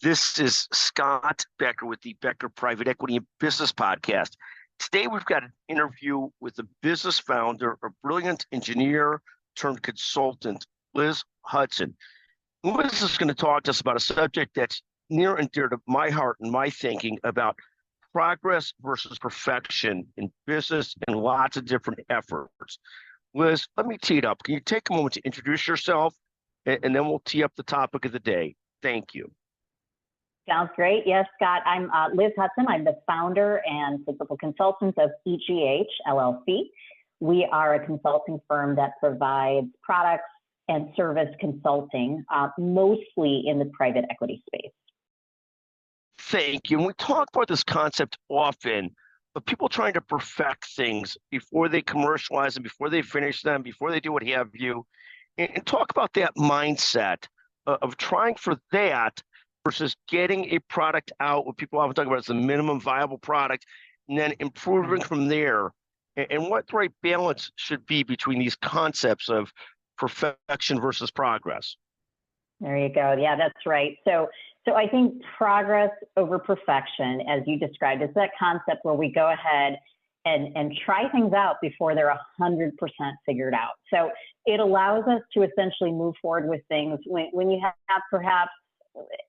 This is Scott Becker with the Becker Private Equity and Business Podcast. Today, we've got an interview with a business founder, a brilliant engineer turned consultant, Liz Hutson. Liz is going to talk to us about a subject that's near and dear to my heart and my thinking about progress versus perfection in business and lots of different efforts. Liz, let me tee it up. Can you take a moment to introduce yourself, and then we'll tee up the topic of the day. Thank you. Sounds great. Yes, Scott, I'm Liz Hutson. I'm the founder and principal consultant of EGH, LLC. We are a consulting firm that provides products and service consulting, mostly in the private equity space. Thank you. And we talk about this concept often, but people trying to perfect things before they commercialize them, before they finish them, before they do what have you, and talk about that mindset of trying for that versus getting a product out, what people often talk about as the minimum viable product, and then improving from there, and what the right balance should be between these concepts of perfection versus progress. There you go. Yeah, that's right. So I think progress over perfection, as you described, is that concept where we go ahead and try things out before they're 100% figured out. So it allows us to essentially move forward with things when you have perhaps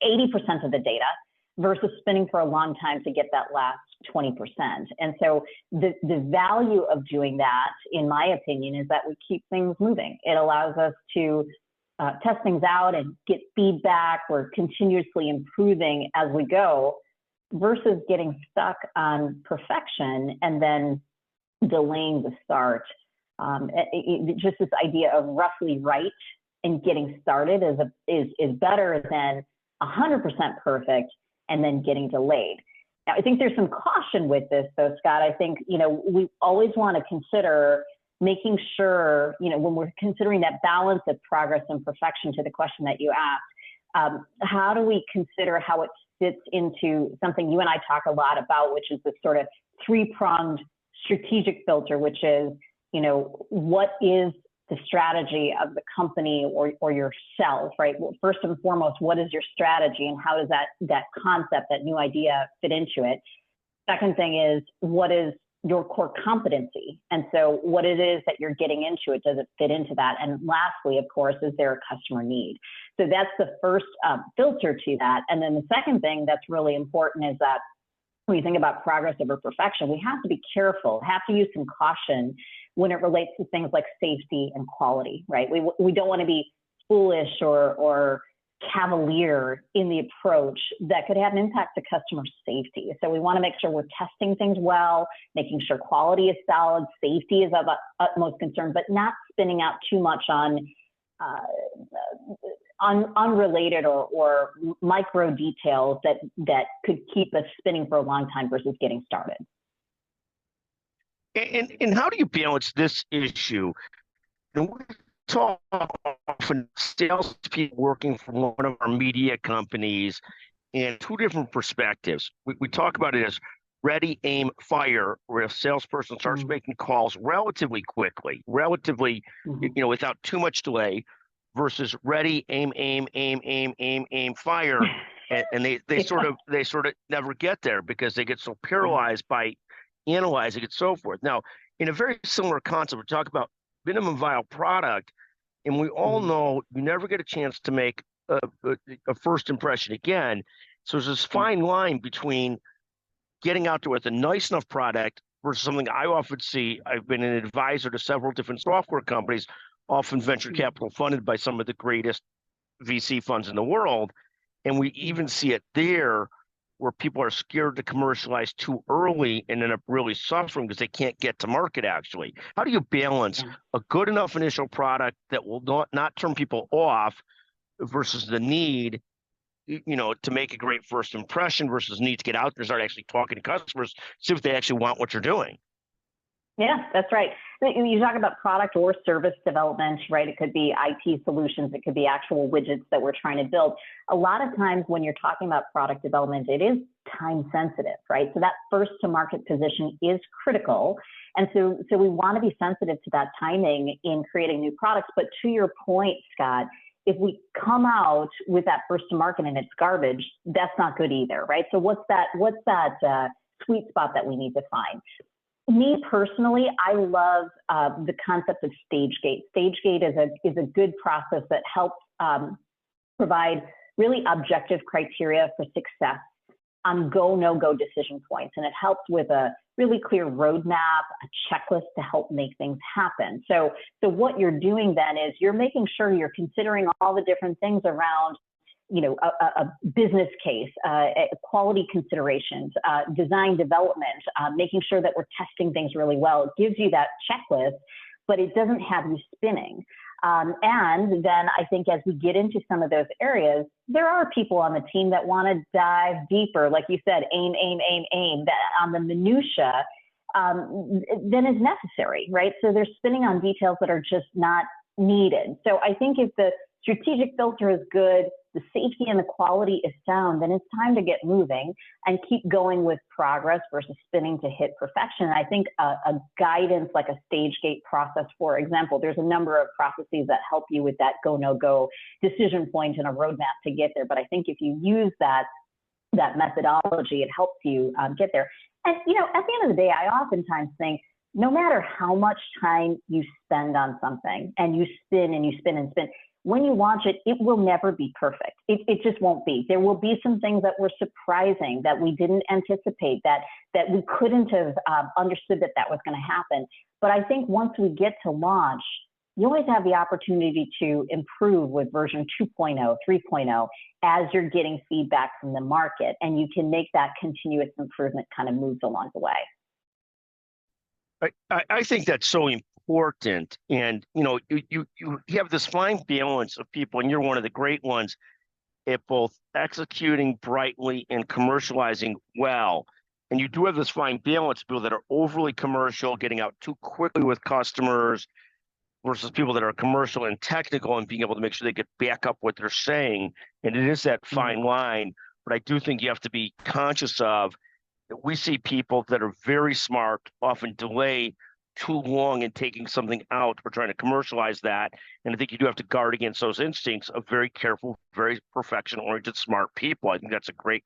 80% of the data versus spinning for a long time to get that last 20%. And so the value of doing that, in my opinion, is that we keep things moving. It allows us to test things out and get feedback. We're continuously improving as we go versus getting stuck on perfection and then delaying the start. Just this idea of roughly right and getting started is better than 100% perfect and then getting delayed. Now, I think there's some caution with this, though, Scott. I think, we always want to consider making sure, when we're considering that balance of progress and perfection to the question that you asked, how do we consider how it fits into something you and I talk a lot about, which is this sort of three-pronged strategic filter, which is, what is the strategy of the company or yourself, right? Well, first and foremost, what is your strategy and how does that concept, that new idea fit into it? Second thing is, what is your core competency? And so what it is that you're getting into it, does it fit into that? And lastly, of course, is there a customer need? So that's the first filter to that. And then the second thing that's really important is that when you think about progress over perfection, we have to be careful, have to use some caution when it relates to things like safety and quality, right? We don't want to be foolish or cavalier in the approach that could have an impact to customer safety. So we want to make sure we're testing things well, making sure quality is solid, safety is of utmost concern, but not spinning out too much on unrelated or micro details that could keep us spinning for a long time versus getting started. And how do you balance this issue? And we talk often salespeople working for one of our media companies in two different perspectives. We talk about it as ready, aim, fire, where a salesperson starts making calls relatively quickly, without too much delay, versus ready, aim, fire, and they sort of never get there because they get so paralyzed by analyzing it, so forth. Now, in a very similar concept, we talk about minimum viable product, and we all know you never get a chance to make a first impression again. So there's this fine line between getting out there with a nice enough product versus something I often see. I've been an advisor to several different software companies, often venture capital funded by some of the greatest VC funds in the world, and we even see it there where people are scared to commercialize too early and end up really suffering because they can't get to market actually. How do you balance a good enough initial product that will not turn people off versus the need, to make a great first impression versus need to get out there and start actually talking to customers, see if they actually want what you're doing? Yeah, that's right. You talk about product or service development, right? It could be IT solutions. It could be actual widgets that we're trying to build. A lot of times when you're talking about product development, it is time sensitive, right? So that first to market position is critical. And so we want to be sensitive to that timing in creating new products. But to your point, Scott, if we come out with that first to market and it's garbage, that's not good either, right? So what's that sweet spot that we need to find? Me personally, I love the concept of stage gate. Stage gate is a good process that helps provide really objective criteria for success on go, no-go decision points. And it helps with a really clear roadmap, a checklist to help make things happen. So what you're doing then is you're making sure you're considering all the different things around, you know, a business case, quality considerations, design development, making sure that we're testing things really well. It gives you that checklist, but it doesn't have you spinning. And then I think as we get into some of those areas, there are people on the team that want to dive deeper, like you said, aim, that on the minutia, then is necessary, right? So they're spinning on details that are just not needed. So I think if the strategic filter is good, the safety and the quality is sound, then it's time to get moving and keep going with progress versus spinning to hit perfection. I think a guidance like a stage gate process, for example, there's a number of processes that help you with that go, no go decision point and a roadmap to get there. But I think if you use that methodology, it helps you get there. And, you know, at the end of the day, I oftentimes think, no matter how much time you spend on something and you spin and you spin and spin, when you launch it, it will never be perfect. It just won't be. There will be some things that were surprising, that we didn't anticipate, that we couldn't have understood that was going to happen. But I think once we get to launch, you always have the opportunity to improve with version 2.0, 3.0, as you're getting feedback from the market, and you can make that continuous improvement kind of moves along the way. I think that's so important. And, you know, you have this fine balance of people, and you're one of the great ones at both executing brightly and commercializing well. And you do have this fine balance of people that are overly commercial, getting out too quickly with customers, versus people that are commercial and technical and being able to make sure they get back up what they're saying. And it is that fine line. But I do think you have to be conscious of that we see people that are very smart often delay too long in taking something out or trying to commercialize that. And I think you do have to guard against those instincts of very careful, very perfection-oriented, smart people. I think that's a great,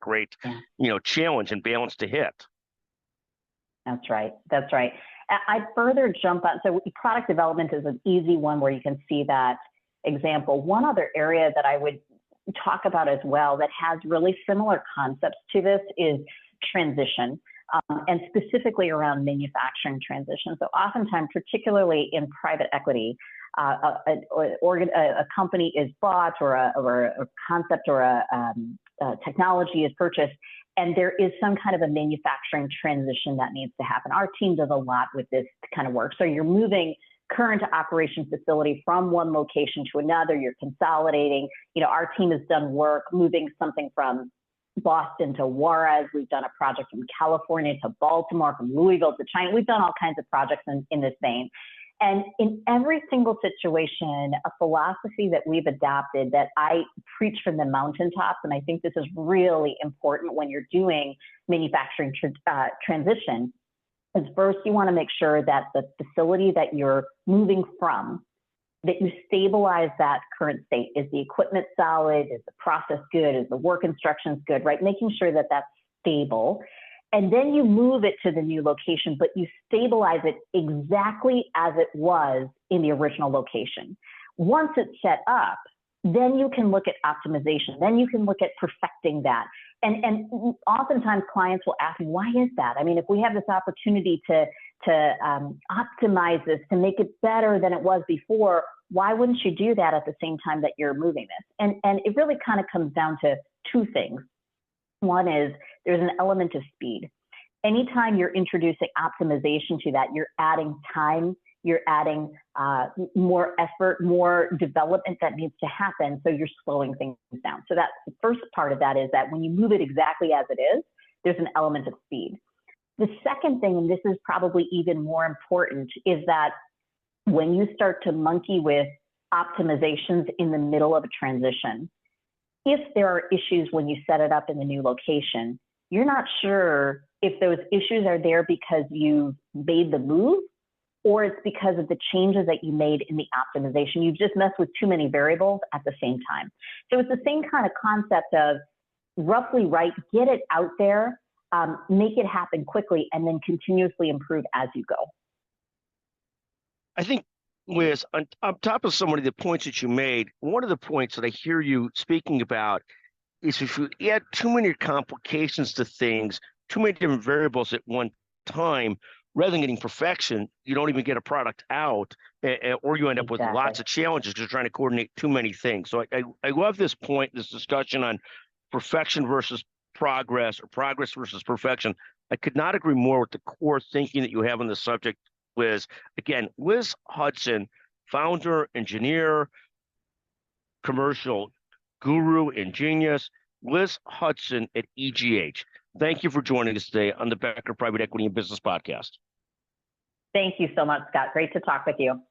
you know, challenge and balance to hit. That's right. That's right. I'd further jump on. So product development is an easy one where you can see that example. One other area that I would talk about as well that has really similar concepts to this is transition, and specifically around manufacturing transition. So oftentimes, particularly in private equity, a company is bought or a concept or a technology is purchased, and there is some kind of a manufacturing transition that needs to happen. Our team does a lot with this kind of work. So you're moving current operation facility from one location to another, you're consolidating. You know, our team has done work moving something from Boston to Juarez. We've done a project from California to Baltimore, from Louisville to China. We've done all kinds of projects in this vein. And in every single situation, a philosophy that we've adopted that I preach from the mountaintops, and I think this is really important when you're doing manufacturing transition, is first you want to make sure that the facility that you're moving from, that you stabilize that current state. Is the equipment solid? Is the process good? Is the work instructions good, right? Making sure that that's stable. And then you move it to the new location, but you stabilize it exactly as it was in the original location. Once it's set up, then you can look at optimization. Then you can look at perfecting that. And oftentimes clients will ask me, why is that? I mean, if we have this opportunity to optimize this, to make it better than it was before, why wouldn't you do that at the same time that you're moving this? And it really kind of comes down to two things. One is there's an element of speed. Anytime you're introducing optimization to that, you're adding time, you're adding more effort, more development that needs to happen. So you're slowing things down. So that's the first part of that, is that when you move it exactly as it is, there's an element of speed. The second thing, and this is probably even more important, is that when you start to monkey with optimizations in the middle of a transition, if there are issues when you set it up in the new location, you're not sure if those issues are there because you made the move or it's because of the changes that you made in the optimization. You've just messed with too many variables at the same time. So it's the same kind of concept of roughly right, get it out there, make it happen quickly, and then continuously improve as you go. I think, Liz, on top of some of the points that you made, one of the points that I hear you speaking about is if you add too many complications to things, too many different variables at one time, rather than getting perfection, you don't even get a product out, or you end up with lots of challenges just trying to coordinate too many things. So I love this point, this discussion on perfection versus progress, or progress versus perfection. I could not agree more with the core thinking that you have on the subject, Liz. Again, Liz Hutson, founder, engineer, commercial guru, and genius. Liz Hutson at EGH. Thank you for joining us today on the Becker Private Equity and Business Podcast. Thank you so much, Scott. Great to talk with you.